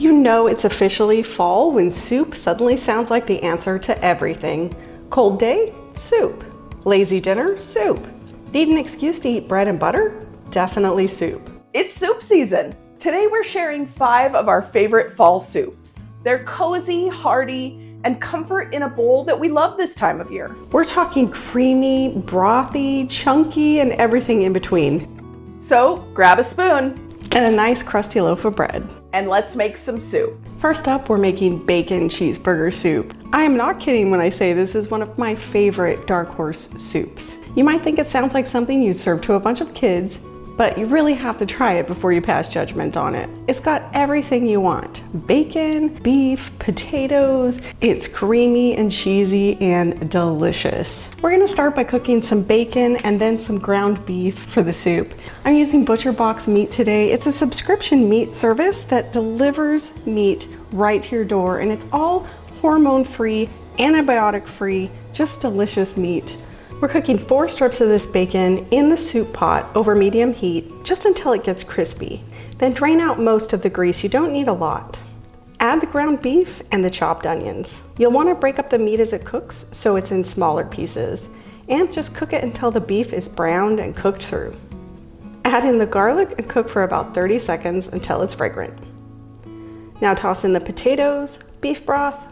You know it's officially fall when soup suddenly sounds like the answer to everything. Cold day? Soup. Lazy dinner? Soup. Need an excuse to eat bread and butter? Definitely soup. It's soup season. Today we're sharing 5 of our favorite fall soups. They're cozy, hearty, and comfort in a bowl that we love this time of year. We're talking creamy, brothy, chunky, and everything in between. So grab a spoon and a nice crusty loaf of bread. And let's make some soup. First up, we're making bacon cheeseburger soup. I am not kidding when I say this is one of my favorite dark horse soups. You might think it sounds like something you'd serve to a bunch of kids, but you really have to try it before you pass judgment on it. It's got everything you want. Bacon, beef, potatoes. It's creamy and cheesy and delicious. We're gonna start by cooking some bacon and then some ground beef for the soup. I'm using ButcherBox meat today. It's a subscription meat service that delivers meat right to your door, and it's all hormone-free, antibiotic-free, just delicious meat. We're cooking 4 strips of this bacon in the soup pot over medium heat just until it gets crispy. Then drain out most of the grease. You don't need a lot. Add the ground beef and the chopped onions. You'll want to break up the meat as it cooks so it's in smaller pieces. And just cook it until the beef is browned and cooked through. Add in the garlic and cook for about 30 seconds until it's fragrant. Now toss in the potatoes, beef broth,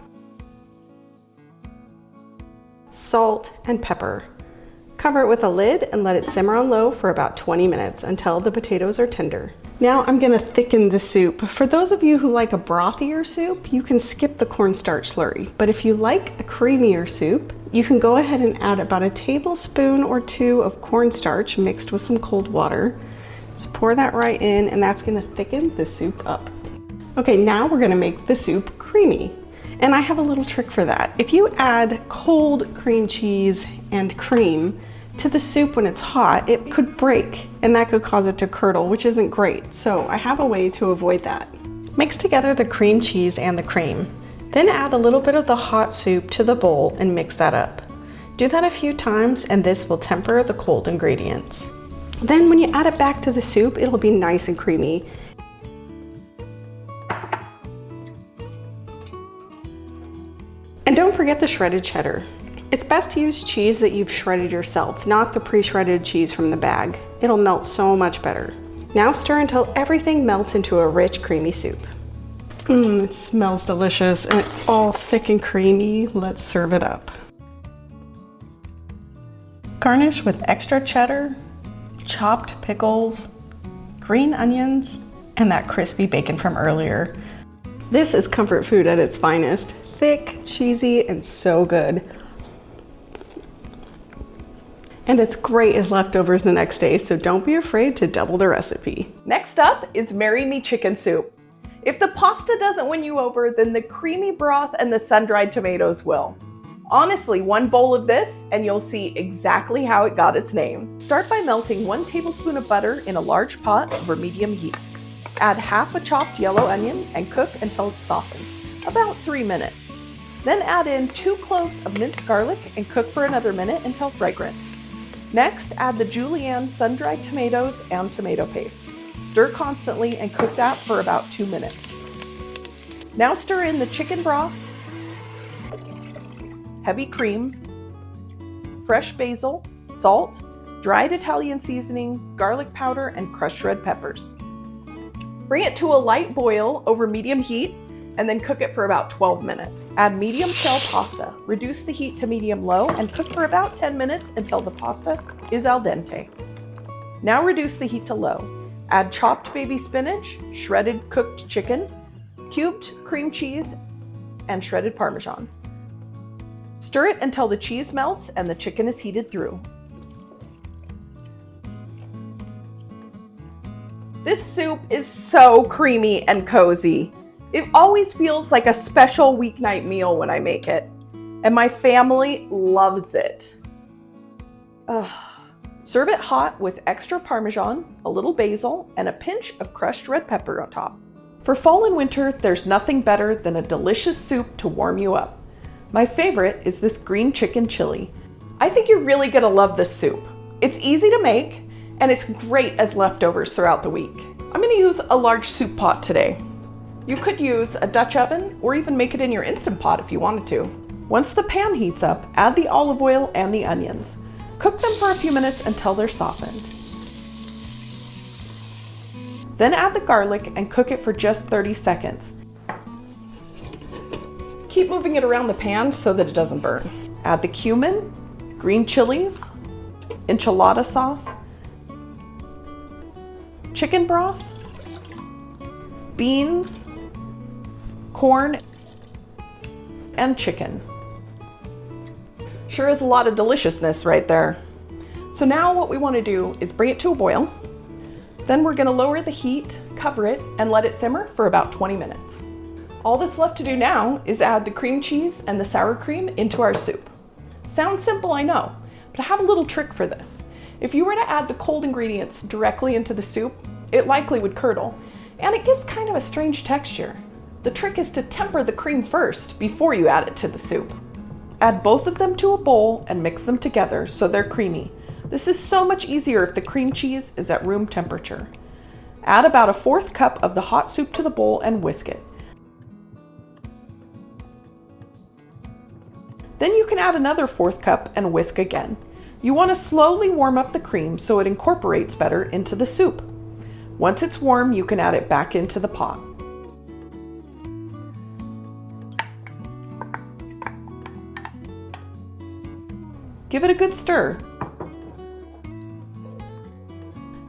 salt, and pepper. Cover it with a lid and let it simmer on low for about 20 minutes until the potatoes are tender. Now I'm gonna thicken the soup. For those of you who like a brothier soup, you can skip the cornstarch slurry. But if you like a creamier soup, you can go ahead and add about a tablespoon or 2 of cornstarch mixed with some cold water. Just pour that right in, and that's gonna thicken the soup up. Okay, now we're gonna make the soup creamy. And I have a little trick for that. If you add cold cream cheese and cream to the soup when it's hot, it could break and that could cause it to curdle, which isn't great. So I have a way to avoid that. Mix together the cream cheese and the cream. Then add a little bit of the hot soup to the bowl and mix that up. Do that a few times and this will temper the cold ingredients. Then when you add it back to the soup, it'll be nice and creamy. And don't forget the shredded cheddar. It's best to use cheese that you've shredded yourself, not the pre-shredded cheese from the bag. It'll melt so much better. Now stir until everything melts into a rich, creamy soup. It smells delicious and it's all thick and creamy. Let's serve it up. Garnish with extra cheddar, chopped pickles, green onions, and that crispy bacon from earlier. This is comfort food at its finest. Thick, cheesy, and so good. And it's great as leftovers the next day, so don't be afraid to double the recipe. Next up is Marry Me Chicken Soup. If the pasta doesn't win you over, then the creamy broth and the sun-dried tomatoes will. Honestly, 1 bowl of this and you'll see exactly how it got its name. Start by melting 1 tablespoon of butter in a large pot over medium heat. Add half a chopped yellow onion and cook until it's softened, about 3 minutes. Then add in 2 cloves of minced garlic and cook for another minute until fragrant. Next, add the julienne sun-dried tomatoes and tomato paste. Stir constantly and cook that for about 2 minutes. Now stir in the chicken broth, heavy cream, fresh basil, salt, dried Italian seasoning, garlic powder, and crushed red peppers. Bring it to a light boil over medium heat and then cook it for about 12 minutes. Add medium shell pasta. Reduce the heat to medium-low and cook for about 10 minutes until the pasta is al dente. Now reduce the heat to low. Add chopped baby spinach, shredded cooked chicken, cubed cream cheese, and shredded Parmesan. Stir it until the cheese melts and the chicken is heated through. This soup is so creamy and cozy. It always feels like a special weeknight meal when I make it, and my family loves it. Serve it hot with extra Parmesan, a little basil, and a pinch of crushed red pepper on top. For fall and winter, there's nothing better than a delicious soup to warm you up. My favorite is this green chicken chili. I think you're really gonna love this soup. It's easy to make, and it's great as leftovers throughout the week. I'm gonna use a large soup pot today. You could use a Dutch oven or even make it in your Instant Pot if you wanted to. Once the pan heats up, add the olive oil and the onions. Cook them for a few minutes until they're softened. Then add the garlic and cook it for just 30 seconds. Keep moving it around the pan so that it doesn't burn. Add the cumin, green chilies, enchilada sauce, chicken broth, beans, corn, and chicken. Sure is a lot of deliciousness right there. So now what we want to do is bring it to a boil. Then we're going to lower the heat, cover it, and let it simmer for about 20 minutes. All that's left to do now is add the cream cheese and the sour cream into our soup. Sounds simple, I know, but I have a little trick for this. If you were to add the cold ingredients directly into the soup, it likely would curdle, and it gives kind of a strange texture. The trick is to temper the cream first before you add it to the soup. Add both of them to a bowl and mix them together so they're creamy. This is so much easier if the cream cheese is at room temperature. Add about a 1/4 cup of the hot soup to the bowl and whisk it. Then you can add another 1/4 cup and whisk again. You want to slowly warm up the cream so it incorporates better into the soup. Once it's warm, you can add it back into the pot. Give it a good stir.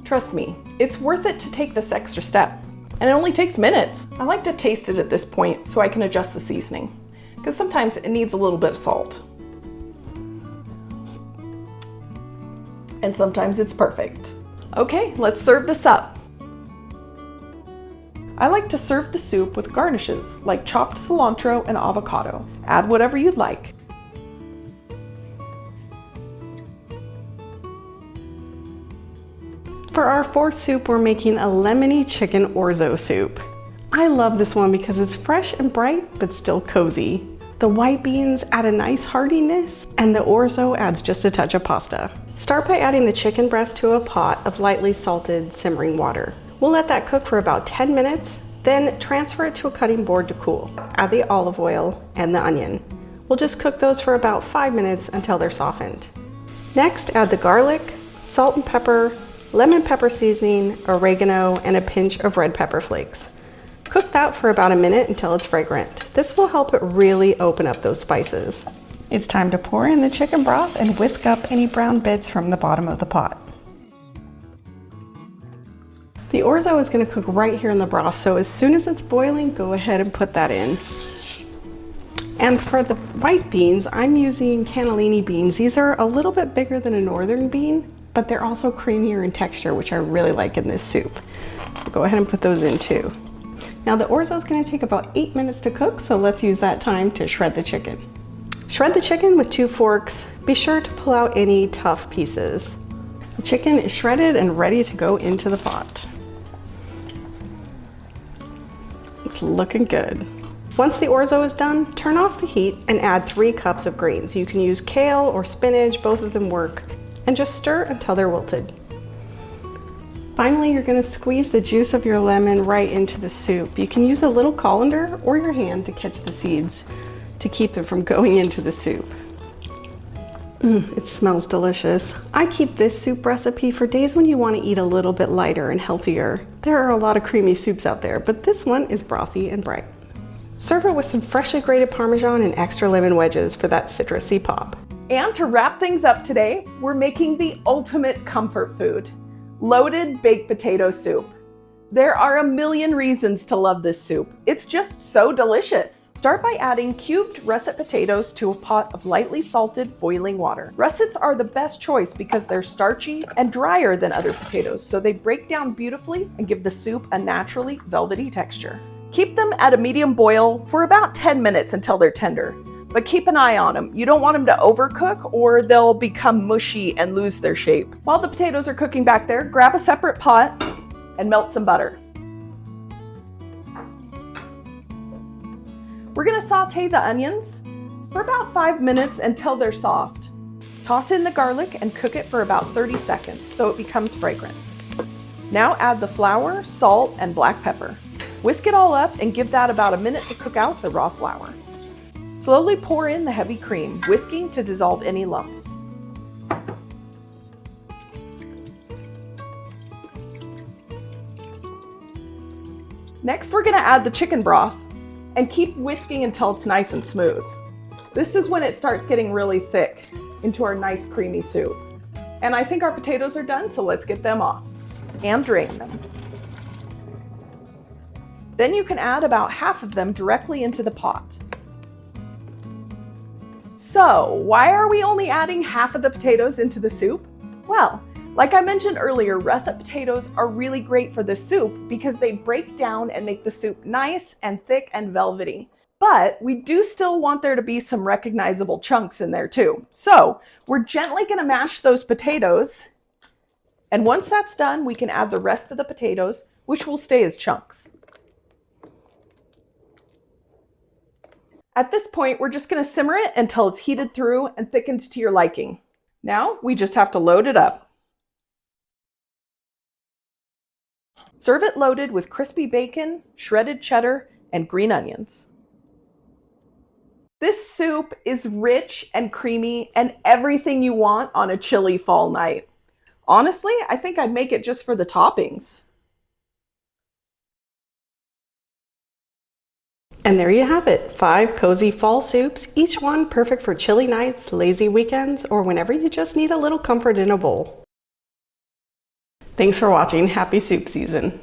Trust me, it's worth it to take this extra step. And it only takes minutes. I like to taste it at this point so I can adjust the seasoning, because sometimes it needs a little bit of salt. And sometimes it's perfect. Okay, let's serve this up. I like to serve the soup with garnishes like chopped cilantro and avocado. Add whatever you'd like. For our fourth soup, we're making a lemony chicken orzo soup. I love this one because it's fresh and bright, but still cozy. The white beans add a nice heartiness, and the orzo adds just a touch of pasta. Start by adding the chicken breast to a pot of lightly salted simmering water. We'll let that cook for about 10 minutes, then transfer it to a cutting board to cool. Add the olive oil and the onion. We'll just cook those for about 5 minutes until they're softened. Next, add the garlic, salt and pepper, lemon pepper seasoning, oregano, and a pinch of red pepper flakes. Cook that for about a minute until it's fragrant. This will help it really open up those spices. It's time to pour in the chicken broth and whisk up any brown bits from the bottom of the pot. The orzo is going to cook right here in the broth, so as soon as it's boiling, go ahead and put that in. And for the white beans, I'm using cannellini beans. These are a little bit bigger than a northern bean, but they're also creamier in texture, which I really like in this soup. So go ahead and put those in too. Now the orzo is going to take about 8 minutes to cook, so let's use that time to shred the chicken. Shred the chicken with 2 forks. Be sure to pull out any tough pieces. The chicken is shredded and ready to go into the pot. It's looking good. Once the orzo is done, turn off the heat and add 3 cups of greens. You can use kale or spinach, both of them work, and just stir until they're wilted. Finally, you're going to squeeze the juice of your lemon right into the soup. You can use a little colander or your hand to catch the seeds to keep them from going into the soup. It smells delicious. I keep this soup recipe for days when you want to eat a little bit lighter and healthier. There are a lot of creamy soups out there, but this one is brothy and bright. Serve it with some freshly grated Parmesan and extra lemon wedges for that citrusy pop. And to wrap things up today, we're making the ultimate comfort food, loaded baked potato soup. There are a million reasons to love this soup. It's just so delicious. Start by adding cubed russet potatoes to a pot of lightly salted boiling water. Russets are the best choice because they're starchy and drier than other potatoes, so they break down beautifully and give the soup a naturally velvety texture. Keep them at a medium boil for about 10 minutes until they're tender. But keep an eye on them. You don't want them to overcook or they'll become mushy and lose their shape. While the potatoes are cooking back there, grab a separate pot and melt some butter. We're gonna saute the onions for about 5 minutes until they're soft. Toss in the garlic and cook it for about 30 seconds so it becomes fragrant. Now add the flour, salt, and black pepper. Whisk it all up and give that about a minute to cook out the raw flour. Slowly pour in the heavy cream, whisking to dissolve any lumps. Next, we're going to add the chicken broth and keep whisking until it's nice and smooth. This is when it starts getting really thick into our nice creamy soup. And I think our potatoes are done, so let's get them off and drain them. Then you can add about half of them directly into the pot. So, why are we only adding half of the potatoes into the soup? Well, like I mentioned earlier, russet potatoes are really great for the soup because they break down and make the soup nice and thick and velvety. But we do still want there to be some recognizable chunks in there too. So, we're gently going to mash those potatoes. And once that's done, we can add the rest of the potatoes, which will stay as chunks. At this point, we're just going to simmer it until it's heated through and thickened to your liking. Now, we just have to load it up. Serve it loaded with crispy bacon, shredded cheddar, and green onions. This soup is rich and creamy and everything you want on a chilly fall night. Honestly, I think I'd make it just for the toppings. And there you have it, 5 cozy fall soups, each one perfect for chilly nights, lazy weekends, or whenever you just need a little comfort in a bowl. Thanks for watching. Happy soup season.